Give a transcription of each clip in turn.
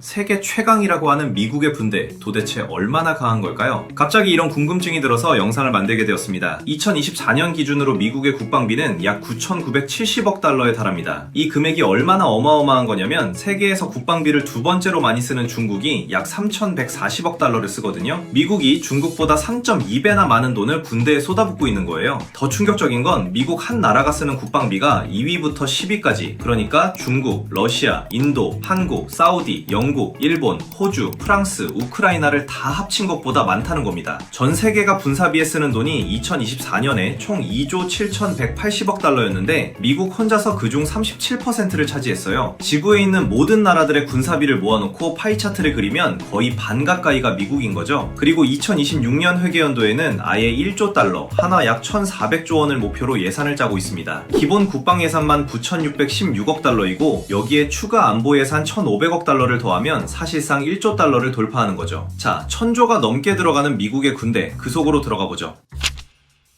세계 최강이라고 하는 미국의 군대 도대체 얼마나 강한 걸까요? 갑자기 이런 궁금증이 들어서 영상을 만들게 되었습니다. 2024년 기준으로 미국의 국방비는 약 9,970억 달러에 달합니다. 이 금액이 얼마나 어마어마한 거냐면 세계에서 국방비를 두 번째로 많이 쓰는 중국이 약 3,140억 달러를 쓰거든요. 미국이 중국보다 3.2배나 많은 돈을 군대에 쏟아붓고 있는 거예요. 더 충격적인 건 미국 한 나라가 쓰는 국방비가 2위부터 10위까지, 그러니까 중국, 러시아, 인도, 한국, 사우디, 영국, 일본, 호주, 프랑스, 우크라이나를 다 합친 것보다 많다는 겁니다. 전 세계가 군사비에 쓰는 돈이 2024년에 총 2조 7,180억 달러였는데 미국 혼자서 그중 37%를 차지했어요. 지구에 있는 모든 나라들의 군사비를 모아놓고 파이 차트를 그리면 거의 반 가까이가 미국인 거죠. 그리고 2026년 회계연도에는 아예 1조 달러, 한화 약 1,400조 원을 목표로 예산을 짜고 있습니다. 기본 국방 예산만 9,616억 달러이고 여기에 추가 안보 예산 1,500억 달러를 더하면 사실상 1조 달러를 돌파하는 거죠. 자, 1,000조가 넘게 들어가는 미국의 군대, 그 속으로 들어가 보죠.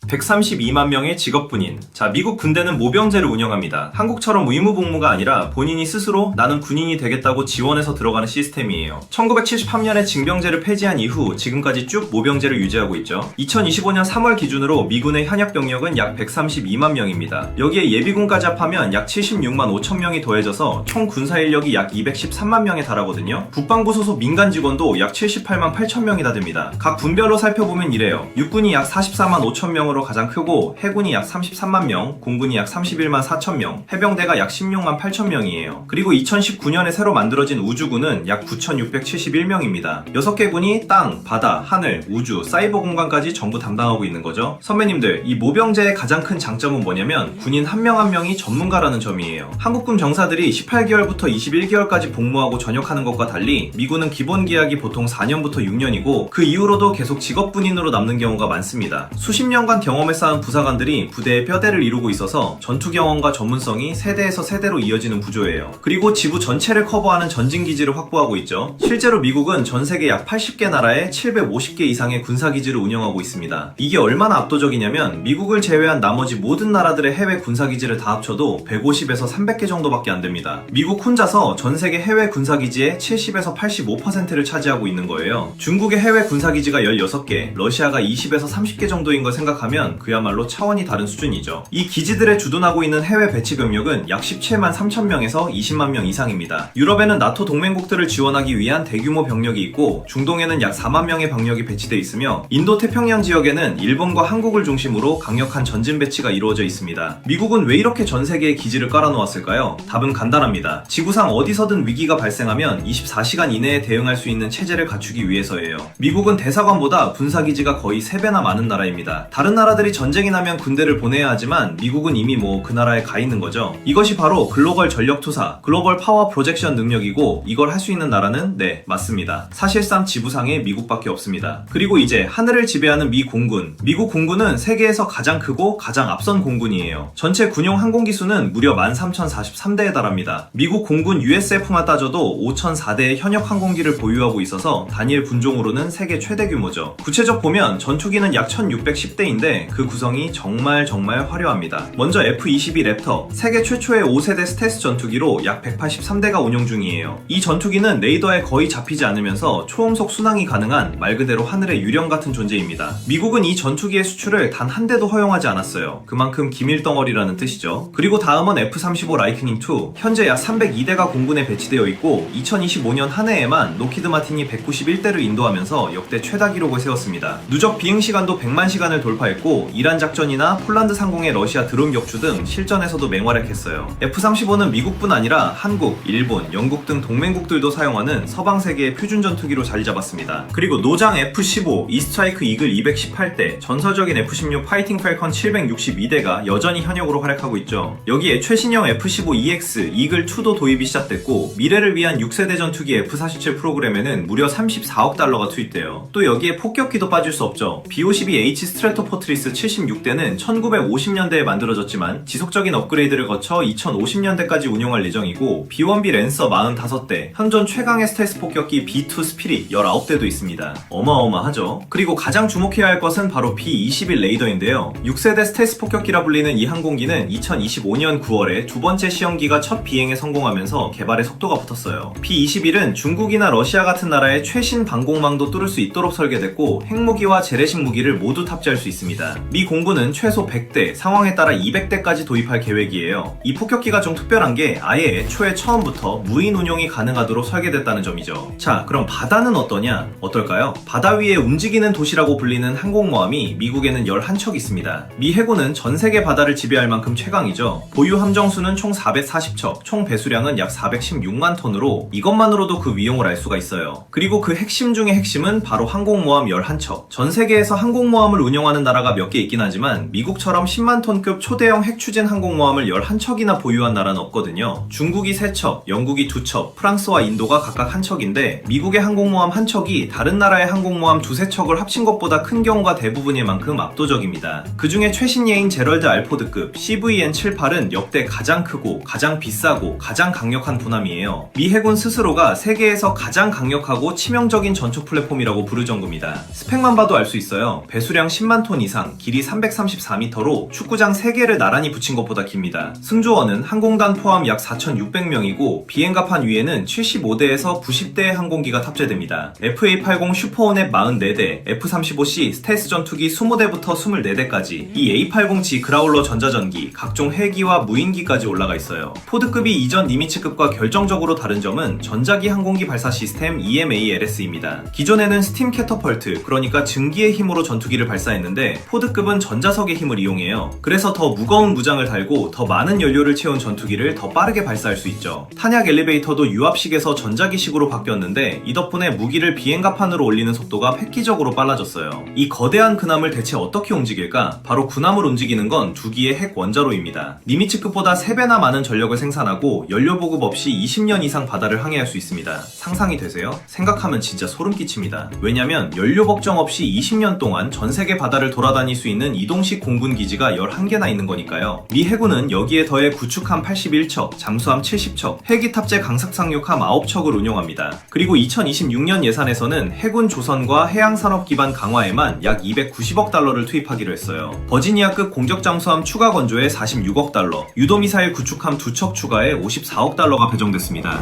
132만 명의 직업군인. 자, 미국 군대는 모병제를 운영합니다. 한국처럼 의무복무가 아니라 본인이 스스로 나는 군인이 되겠다고 지원해서 들어가는 시스템이에요. 1973년에 징병제를 폐지한 이후 지금까지 쭉 모병제를 유지하고 있죠. 2025년 3월 기준으로 미군의 현역 병력은 약 132만 명입니다. 여기에 예비군까지 합하면 약 76만 5천 명이 더해져서 총 군사인력이 약 213만 명에 달하거든요. 국방부 소속 민간 직원도 약 78만 8천 명이나 됩니다. 각 군별로 살펴보면 이래요. 육군이 약 44만 5천 명으로 가장 크고, 해군이 약 33만 명, 공군이 약 31만 4천 명, 해병대가 약 16만 8천 명이에요. 그리고 2019년에 새로 만들어진 우주군은 약 9,671명입니다. 6개 군이 땅, 바다, 하늘, 우주, 사이버 공간까지 전부 담당하고 있는 거죠. 선배님들, 이 모병제의 가장 큰 장점은 뭐냐면 군인 한 명 한 명이 전문가라는 점이에요. 한국군 병사들이 18개월부터 21개월까지 복무하고 전역하는 것과 달리 미군은 기본 계약이 보통 4년부터 6년이고 그 이후로도 계속 직업군인으로 남는 경우가 많습니다. 수십 년간 경험을 쌓은 부사관들이 부대의 뼈대를 이루고 있어서 전투 경험과 전문성이 세대에서 세대로 이어지는 구조예요. 그리고 지구 전체를 커버하는 전진기지를 확보하고 있죠. 실제로 미국은 전 세계 약 80개 나라에 750개 이상의 군사기지를 운영하고 있습니다. 이게 얼마나 압도적이냐면 미국을 제외한 나머지 모든 나라들의 해외 군사기지를 다 합쳐도 150에서 300개 정도밖에 안 됩니다. 미국 혼자서 전 세계 해외 군사기지의 70에서 85%를 차지하고 있는 거예요. 중국의 해외 군사기지가 16개, 러시아가 20에서 30개 정도인 걸 생각하면 그야말로 차원이 다른 수준이죠. 이 기지들에 주둔하고 있는 해외 배치 병력은 약 17만 3천 명에서 20만 명 이상입니다. 유럽에는 나토 동맹국들을 지원하기 위한 대규모 병력이 있고 중동에는 약 4만 명의 병력이 배치되어 있으며 인도 태평양 지역에는 일본과 한국을 중심으로 강력한 전진 배치가 이루어져 있습니다. 미국은 왜 이렇게 전 세계에 기지를 깔아놓았을까요? 답은 간단합니다. 지구상 어디서든 위기가 발생하면 24시간 이내에 대응할 수 있는 체제를 갖추기 위해서예요. 미국은 대사관보다 군사기지가 거의 3배나 많은 나라입니다. 다른 나라들이 전쟁이 나면 군대를 보내야 하지만 미국은 이미 그 나라에 가 있는 거죠. 이것이 바로 글로벌 전력 투사, 글로벌 파워 프로젝션 능력이고 이걸 할 수 있는 나라는 맞습니다. 사실상 지구상에 미국밖에 없습니다. 그리고 이제 하늘을 지배하는 미 공군. 미국 공군은 세계에서 가장 크고 가장 앞선 공군이에요. 전체 군용 항공기 수는 무려 13,043대에 달합니다. 미국 공군 USF만 따져도 5,004대의 현역 항공기를 보유하고 있어서 단일 군종으로는 세계 최대 규모죠. 구체적 보면 전투기는 약 1,610대인데 그 구성이 정말 화려합니다. 먼저 F-22 랩터, 세계 최초의 5세대 스텔스 전투기로 약 183대가 운용 중이에요. 이 전투기는 레이더에 거의 잡히지 않으면서 초음속 순항이 가능한 말 그대로 하늘의 유령 같은 존재입니다. 미국은 이 전투기의 수출을 단 한 대도 허용하지 않았어요. 그만큼 기밀덩어리라는 뜻이죠. 그리고 다음은 F-35 라이트닝 II, 현재 약 302대가 공군에 배치되어 있고 2025년 한 해에만 로키드 마틴이 191대를 인도하면서 역대 최다 기록을 세웠습니다. 누적 비행시간도 100만 시간을 돌파했고 이란 작전이나 폴란드 상공의 러시아 드론 격추 등 실전에서도 맹활약했어요. F-35는 미국뿐 아니라 한국, 일본, 영국 등 동맹국들도 사용하는 서방 세계의 표준 전투기로 자리 잡았습니다. 그리고 노장 F-15, 이스트라이크 이글 218대, 전설적인 F-16 파이팅 팰컨 762대가 여전히 현역으로 활약하고 있죠. 여기에 최신형 F-15EX, 이글2도 도입이 시작됐고 미래를 위한 6세대 전투기 F-47 프로그램에는 무려 34억 달러가 투입돼요. 또 여기에 폭격기도 빠질 수 없죠. B-52H 스트래토포트리 마스트리스 76대는 1950년대에 만들어졌지만 지속적인 업그레이드를 거쳐 2050년대까지 운용할 예정이고 B1B 랜서 45대, 항전 최강의 스텔스 폭격기 B2 스피릿 19대도 있습니다. 어마어마하죠? 그리고 가장 주목해야 할 것은 바로 B21 레이더인데요. 6세대 스텔스 폭격기라 불리는 이 항공기는 2025년 9월에 두 번째 시험기가 첫 비행에 성공하면서 개발의 속도가 붙었어요. B21은 중국이나 러시아 같은 나라의 최신 방공망도 뚫을 수 있도록 설계됐고 핵무기와 재래식 무기를 모두 탑재할 수 있습니다. 미 공군은 최소 100대, 상황에 따라 200대까지 도입할 계획이에요. 이 폭격기가 좀 특별한 게 아예 애초에 처음부터 무인 운용이 가능하도록 설계됐다는 점이죠. 자, 그럼 바다는 어떠냐? 어떨까요? 바다 위에 움직이는 도시라고 불리는 항공모함이 미국에는 11척 있습니다. 미 해군은 전 세계 바다를 지배할 만큼 최강이죠. 보유 함정수는 총 440척, 총 배수량은 약 416만 톤으로 이것만으로도 그 위용을 알 수가 있어요. 그리고 그 핵심 중의 핵심은 바로 항공모함 11척. 전 세계에서 항공모함을 운영하는 나라가 몇 개 있긴 하지만 미국처럼 10만 톤급 초대형 핵추진 항공모함을 11척이나 보유한 나라는 없거든요. 중국이 3척, 영국이 2척, 프랑스와 인도가 각각 1척인데 미국의 항공모함 1척이 다른 나라의 항공모함 2~3척을 합친 것보다 큰 경우가 대부분일 만큼 압도적입니다. 그 중에 최신예인 제럴드 알포드급 CVN-78은 역대 가장 크고 가장 비싸고 가장 강력한 군함이에요. 미 해군 스스로가 세계에서 가장 강력하고 치명적인 전초 플랫폼이라고 부를 정도입니다. 스펙만 봐도 알 수 있어요. 배수량 10만 톤 이상, 길이 334m로 축구장 3개를 나란히 붙인 것보다 깁니다. 승조원은 항공단 포함 약 4,600명이고 비행갑판 위에는 75대에서 90대의 항공기가 탑재됩니다. FA-80 슈퍼호넷 44대, F-35C 스텔스 전투기 20대부터 24대까지, 이 A-80G 그라울러 전자전기, 각종 헬기와 무인기까지 올라가 있어요. 포드급이 이전 니미츠급과 결정적으로 다른 점은 전자기 항공기 발사 시스템 EMALS입니다. 기존에는 스팀 캐터펄트, 그러니까 증기의 힘으로 전투기를 발사했는데 포드급은 전자석의 힘을 이용해요. 그래서 더 무거운 무장을 달고 더 많은 연료를 채운 전투기를 더 빠르게 발사할 수 있죠. 탄약 엘리베이터도 유압식에서 전자기식으로 바뀌었는데 이 덕분에 무기를 비행갑판으로 올리는 속도가 획기적으로 빨라졌어요. 이 거대한 군함을 대체 어떻게 움직일까? 바로 군함을 움직이는 건 2기의 핵 원자로입니다. 니미츠급보다 3배나 많은 전력을 생산하고 연료 보급 없이 20년 이상 바다를 항해할 수 있습니다. 상상이 되세요? 생각하면 진짜 소름 끼칩니다. 왜냐면 연료 걱정 없이 20년 동안 전 세계 바다를 돌아다닐 수 있는 이동식 공군 기지가 11개나 있는 거니까요. 미 해군은 여기에 더해 구축함 81척, 잠수함 70척, 헬기 탑재 강삭상륙함 9척을 운용합니다. 그리고 2026년 예산에서는 해군 조선과 해양산업 기반 강화에만 약 290억 달러를 투입하기로 했어요. 버지니아급 공격 잠수함 추가 건조에 46억 달러, 유도미사일 구축함 2척 추가에 54억 달러가 배정됐습니다.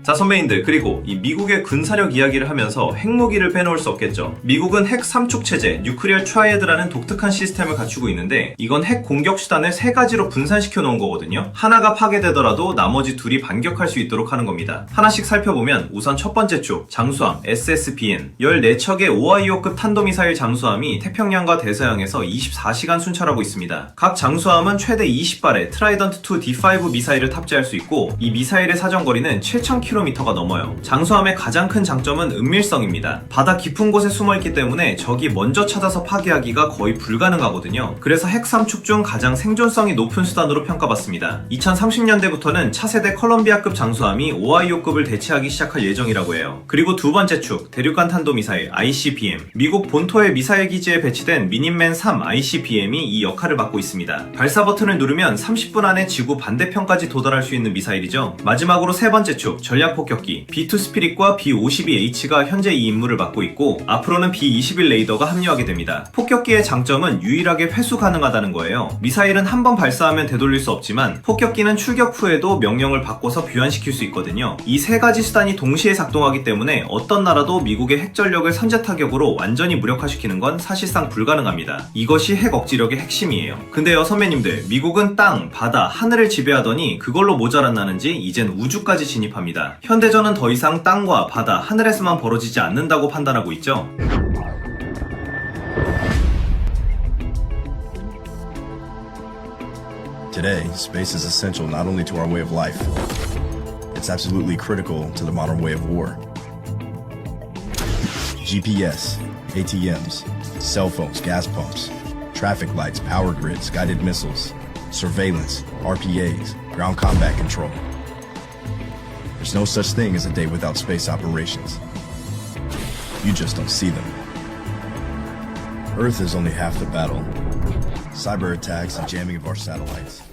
자, 선배님들, 그리고 이 미국의 군사력 이야기를 하면서 핵무기를 빼놓을 수 없겠죠. 미국은 핵 3축 체제, 뉴클리어 트라이애드라는 독특한 시스템을 갖추고 있는데 이건 핵 공격 수단을 3가지로 분산시켜 놓은 거거든요. 하나가 파괴되더라도 나머지 둘이 반격할 수 있도록 하는 겁니다. 하나씩 살펴보면 우선 첫 번째 쪽, 잠수함 SSBN 14척의 오하이오급 탄도미사일 잠수함이 태평양과 대서양에서 24시간 순찰하고 있습니다. 각 잠수함은 최대 20발의 트라이던트2 D5 미사일을 탑재할 수 있고 이 미사일의 사정거리는 7,000km가 넘어요. 잠수함의 가장 큰 장점은 은밀성입니다. 바다 깊은 곳에 숨어있기 때문에 적이 먼저 찾아서 파괴하기가 거의 불가능하거든요. 그래서 핵 3축 중 가장 생존성이 높은 수단으로 평가받습니다. 2030년대부터는 차세대 컬럼비아급 잠수함이 오하이오급을 대체하기 시작할 예정이라고 해요. 그리고 두 번째 축, 대륙간 탄도미사일 ICBM. 미국 본토의 미사일 기지에 배치된 미닛맨 3 ICBM이 이 역할을 맡고 있습니다. 발사 버튼을 누르면 30분 안에 지구 반대편까지 도달할 수 있는 미사일이죠. 마지막으로 세 번째 축, 전략폭격기 B2 스피릿과 B52H가 현재 이 임무를 맡고 있고 앞으로는 B21 레이더가 합류하게 됩니다. 폭격기의 장점은 유일하게 회수 가능하다는 거예요. 미사일은 한 번 발사하면 되돌릴 수 없지만 폭격기는 출격 후에도 명령을 바꿔서 귀환시킬 수 있거든요. 이 세 가지 수단이 동시에 작동하기 때문에 어떤 나라도 미국의 핵전력을 선제 타격으로 완전히 무력화시키는 건 사실상 불가능합니다. 이것이 핵 억지력의 핵심이에요. 근데요, 선배님들, 미국은 땅, 바다, 하늘을 지배하더니 그걸로 모자란다는지 이젠 우주까지 진입합니다. 현대전은 더 이상 땅과 바다, 하늘에서만 벌어지지 않는다고 판단하고 있죠. Today, space is essential not only to our way of life, it's absolutely critical to the modern way of war. GPS, ATMs, cell phones, gas pumps, traffic lights, power grids, guided missiles, surveillance, RPAs, ground combat control. There's no such thing as a day without space operations. You just don't see them. Earth is only half the battle. Cyber attacks and jamming of our satellites.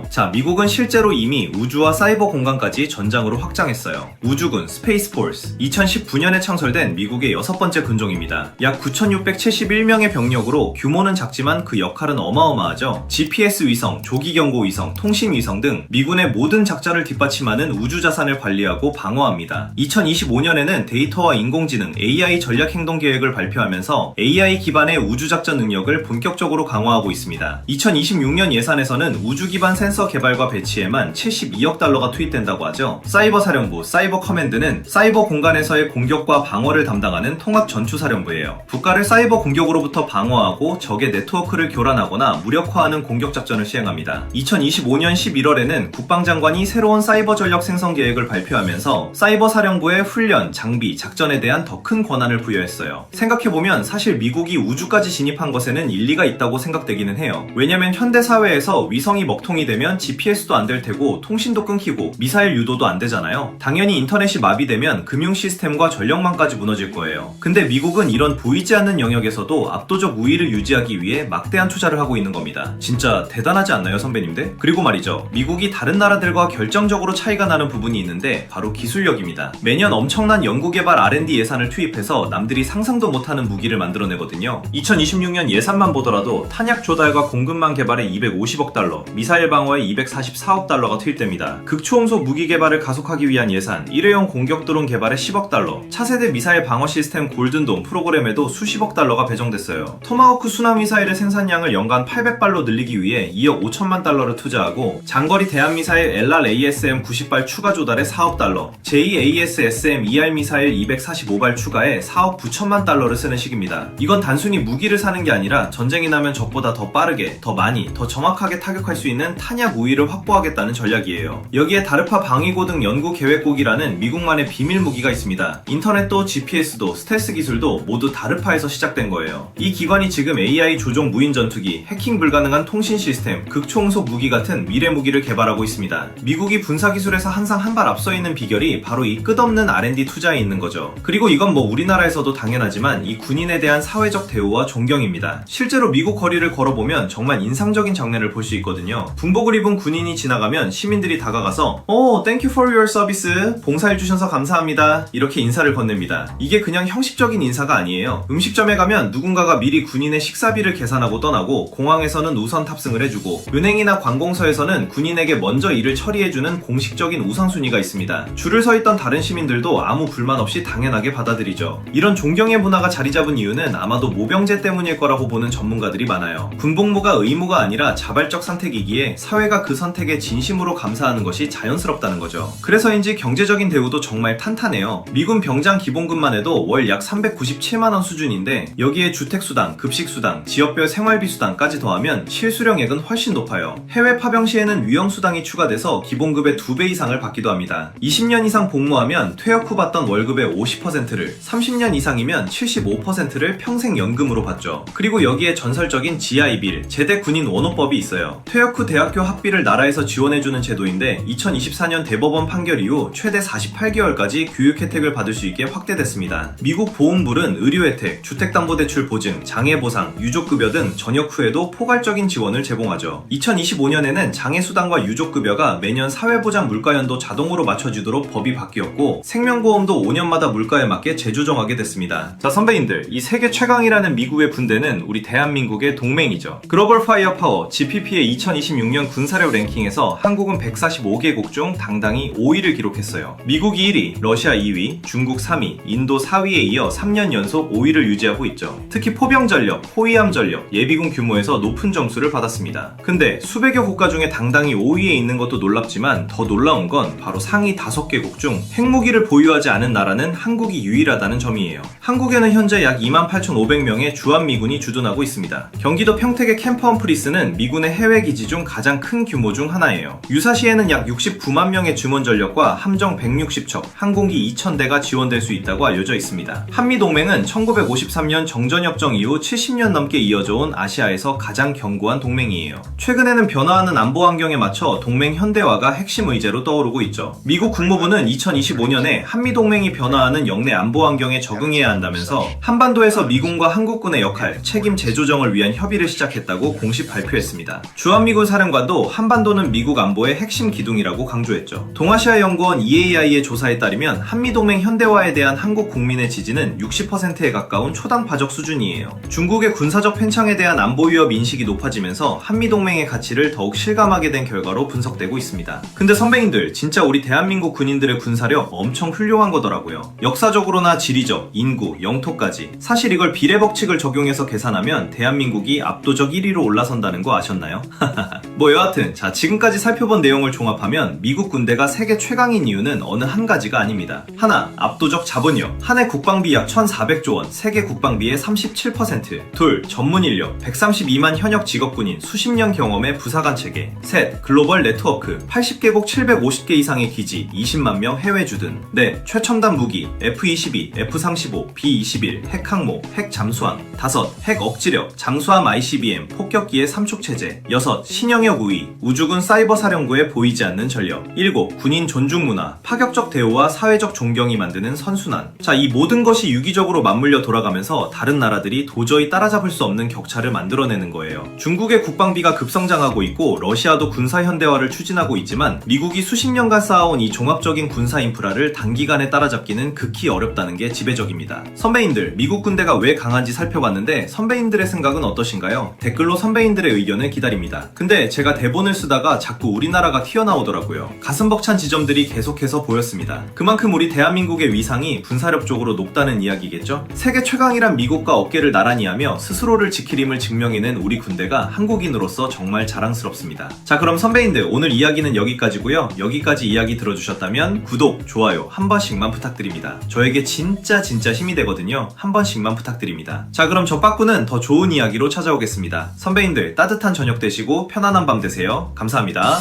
자, 미국은 실제로 이미 우주와 사이버 공간까지 전장으로 확장했어요. 우주군 스페이스 폴스 2019년에 창설된 미국의 6번째 군종입니다. 약 9,671명의 병력으로 규모는 작지만 그 역할은 어마어마하죠. GPS 위성, 조기경보 위성, 통신 위성 등 미군의 모든 작전을 뒷받침하는 우주 자산을 관리하고 방어합니다. 2025년에는 데이터와 인공지능 AI 전략 행동 계획을 발표하면서 AI 기반의 우주 작전 능력을 본격적으로 강화하고 있습니다. 2026년 예산에서는 우주 기반 센서 개발과 배치에만 72억 달러가 투입된다고 하죠. 사이버 사령부, 사이버 커맨드는 사이버 공간에서의 공격과 방어를 담당하는 통합 전투사령부예요. 국가를 사이버 공격으로부터 방어하고 적의 네트워크를 교란하거나 무력화하는 공격 작전을 시행합니다. 2025년 11월에는 국방장관이 새로운 사이버 전력 생성 계획을 발표하면서 사이버 사령부의 훈련, 장비, 작전에 대한 더 큰 권한을 부여했어요. 생각해보면 사실 미국이 우주까지 진입한 것에는 일리가 있다고 생각되기는 해요. 왜냐면 현대 사회에서 위성이 먹통이 되면 GPS도 안 될 테고 통신도 끊기고 미사일 유도도 안 되잖아요. 당연히 인터넷이 마비되면 금융 시스템과 전력망까지 무너질 거예요. 근데 미국은 이런 보이지 않는 영역에서도 압도적 우위를 유지하기 위해 막대한 투자를 하고 있는 겁니다. 진짜 대단하지 않나요, 선배님들? 그리고 말이죠. 미국이 다른 나라들과 결정적으로 차이가 나는 부분이 있는데 바로 기술력입니다. 매년 엄청난 연구개발 R&D 예산을 투입해서 남들이 상상도 못하는 무기를 만들어내거든요. 2026년 예산만 보더라도 탄약 조달과 공급망 개발에 250억 달러, 미사일 방어에 244억 달러가 투입됩니다. 극초음속 무기 개발을 가속하기 위한 예산, 일회용 공격 드론 개발에 10억 달러, 차세대 미사일 방어 시스템 골든돔 프로그램에도 수십억 달러가 배정됐어요. 토마호크 순항 미사일의 생산량을 연간 800발로 늘리기 위해 2억 5천만 달러를 투자하고 장거리 대한미사일 LRASM 90발 추가 조달에 4억 달러, JASSM ER 미사일 245발 추가에 4억 9천만 달러를 쓰는 시기입니다. 이건 단순히 무기를 사는 게 아니라 전쟁이 나면 적보다 더 빠르게, 더 많이, 더 정확하게 타격할 수 있는 탄약 우위를 확보하겠다는 전략이에요. 여기에 다르파 방위고 등 연구 계획국이라는 미국만의 비밀 무기가 있습니다. 인터넷도 GPS도 스텔스 기술도 모두 다르파에서 시작된 거예요. 이 기관이 지금 AI 조종 무인 전투기, 해킹 불가능한 통신 시스템, 극초음속 무기 같은 미래 무기를 개발하고 있습니다. 미국이 군사 기술에서 항상 한 발 앞서 있는 비결이 바로 이 끝없는 R&D 투자에 있는 거죠. 그리고 이건 뭐 우리나라에서도 당연하지만 이 군인에 대한 사회적 대우와 존경입니다. 실제로 미국 거리를 걸어보면 정말 인상적인 장면을 볼 수 있거든요. 군복을 입은 군인이 지나가면 시민들이 다가가서 Thank you for your service. 봉사해주셔서 감사합니다. 이렇게 인사를 건넵니다. 이게 그냥 형식적인 인사가 아니에요. 음식점에 가면 누군가가 미리 군인의 식사비를 계산하고 떠나고 공항에서는 우선 탑승을 해주고 은행이나 관공서에서는 군인에게 먼저 일을 처리해주는 공식적인 우선순위가 있습니다. 줄을 서 있던 다른 시민들도 아무 불만 없이 당연하게 받아들이죠. 이런 존경의 문화가 자리 잡은 이유는 아마도 모병제 때문일 거라고 보는 전문가들이 많아요. 군복무가 의무가 아니라 자발적 선택이기에 사회가 그 선택에 진심으로 감사하는 것이 자연스럽다는 거죠. 그래서인지 경제적인 대우도 정말 탄탄해요. 미군 병장 기본급만 해도 월 약 397만원 수준인데 여기에 주택수당, 급식수당, 지역별 생활비 수당까지 더하면 실수령액은 훨씬 높아요. 해외 파병 시에는 위험수당이 추가돼서 기본급의 2배 이상을 받기도 합니다. 20년 이상 복무하면 퇴역 후 받던 월급의 50%를, 30년 이상이면 75%를 평생 연금으로 받죠. 그리고 여기에 전설적인 GI빌, 제대 군인 원호법이 있어요. 퇴역 후 대학교 학비를 나라에서 지원해주는 제도인데 2024년 대법원 판결 이후 최대 48개월까지 교육 혜택을 받을 수 있게 확대됐습니다. 미국 보훈부는 의료 혜택, 주택담보대출 보증, 장애보상, 유족급여 등 전역 후에도 포괄적인 지원을 제공하죠. 2025년에는 장애수당과 유족급여가 매년 사회보장 물가연도 자동으로 맞춰지도록 법이 바뀌었고 생명보험도 5년마다 물가에 맞게 재조정하게 됐습니다. 자, 선배님들, 이 세계 최강이라는 미국의 군대는 우리 대한민국의 동맹이죠. 글로벌 파이어 파워 GPP의 2026년 군사력 랭킹에서 한국은 145개국 중 당당히 5위를 기록했어요. 미국이 1위, 러시아 2위, 중국 3위, 인도 4위에 이어 3년 연속 5위를 유지하고 있죠. 특히 포병 전력, 호위함 전력, 예비군 규모에서 높은 점수를 받았습니다. 근데 수백여 국가 중에 당당히 5위에 있는 것도 놀랍지만 더 놀라운 건 바로 상위 5개국 중 핵무기를 보유하지 않은 나라는 한국이 유일하다는 점이에요. 한국에는 현재 약 28,500명의 주한미군이 주둔하고 있습니다. 경기도 평택의 캠프 험프리스는 미군의 해외 기지 중 가장 큰 큰 규모 중 하나예요. 유사시에는 약 69만 명의 주문 전력과 함정 160척, 항공기 2,000대가 지원될 수 있다고 알려져 있습니다. 한미동맹은 1953년 정전협정 이후 70년 넘게 이어져 온 아시아에서 가장 견고한 동맹이에요. 최근에는 변화하는 안보 환경에 맞춰 동맹 현대화가 핵심 의제로 떠오르고 있죠. 미국 국무부는 2025년에 한미동맹이 변화하는 역내 안보 환경에 적응해야 한다면서 한반도에서 미군과 한국군의 역할, 책임 재조정을 위한 협의를 시작했다고 공식 발표했습니다. 주한미군 사령관도 한반도는 미국 안보의 핵심 기둥이라고 강조했죠. 동아시아연구원 EAI의 조사에 따르면 한미동맹 현대화에 대한 한국 국민의 지지는 60%에 가까운 초당파적 수준이에요. 중국의 군사적 팽창에 대한 안보 위협 인식이 높아지면서 한미동맹의 가치를 더욱 실감하게 된 결과로 분석되고 있습니다. 근데 선배님들, 진짜 우리 대한민국 군인들의 군사력 엄청 훌륭한 거더라고요. 역사적으로나 지리적, 인구, 영토까지. 사실 이걸 비례법칙을 적용해서 계산하면 대한민국이 압도적 1위로 올라선다는 거 아셨나요? 뭐 여하튼 자, 지금까지 살펴본 내용을 종합하면 미국 군대가 세계 최강인 이유는 어느 한 가지가 아닙니다. 하나, 압도적 자본력. 한 해 국방비 약 1,400조 원, 세계 국방비의 37%. 둘, 전문 인력. 132만 현역 직업군인, 수십 년 경험의 부사관 체계. 셋, 글로벌 네트워크. 80개국 750개 이상의 기지, 20만 명 해외 주둔. 넷, 최첨단 무기. F-22, F-35, B-21, 핵항모, 핵 잠수함. 다섯, 핵 억지력. 장수함 ICBM, 폭격기의 삼축 체제. 여섯, 신영역 우위. 우주군 사이버 사령부에 보이지 않는 전력. 일곱, 군인 존중 문화. 파격적 대우와 사회적 존경이 만드는 선순환. 자, 이 모든 것이 유기적으로 맞물려 돌아가면서 다른 나라들이 도저히 따라잡을 수 없는 격차를 만들어내는 거예요. 중국의 국방비가 급성장하고 있고 러시아도 군사 현대화를 추진하고 있지만 미국이 수십 년간 쌓아온 이 종합적인 군사 인프라를 단기간에 따라잡기는 극히 어렵다는 게 지배적입니다. 선배님들, 미국 군대가 왜 강한지 살펴봤는데 선배님들의 생각은 어떠신가요? 댓글로 선배님들의 의견을 기다립니다. 근데 제가 대본을 쓰다가 자꾸 우리나라가 튀어나오더라고요. 가슴 벅찬 지점들이 계속해서 보였습니다. 그만큼 우리 대한민국의 위상이 군사력적으로 높다는 이야기겠죠? 세계 최강이란 미국과 어깨를 나란히 하며 스스로를 지킬 힘을 증명해낸 우리 군대가 한국인으로서 정말 자랑스럽습니다. 자, 그럼 선배님들, 오늘 이야기는 여기까지고요. 여기까지 이야기 들어주셨다면 구독, 좋아요 한 번씩만 부탁드립니다. 저에게 진짜 힘이 되거든요. 한 번씩만 부탁드립니다. 자, 그럼 저 빠꾸는 더 좋은 이야기로 찾아오겠습니다. 선배님들, 따뜻한 저녁 되시고 편안한 밤 되세요. 감사합니다.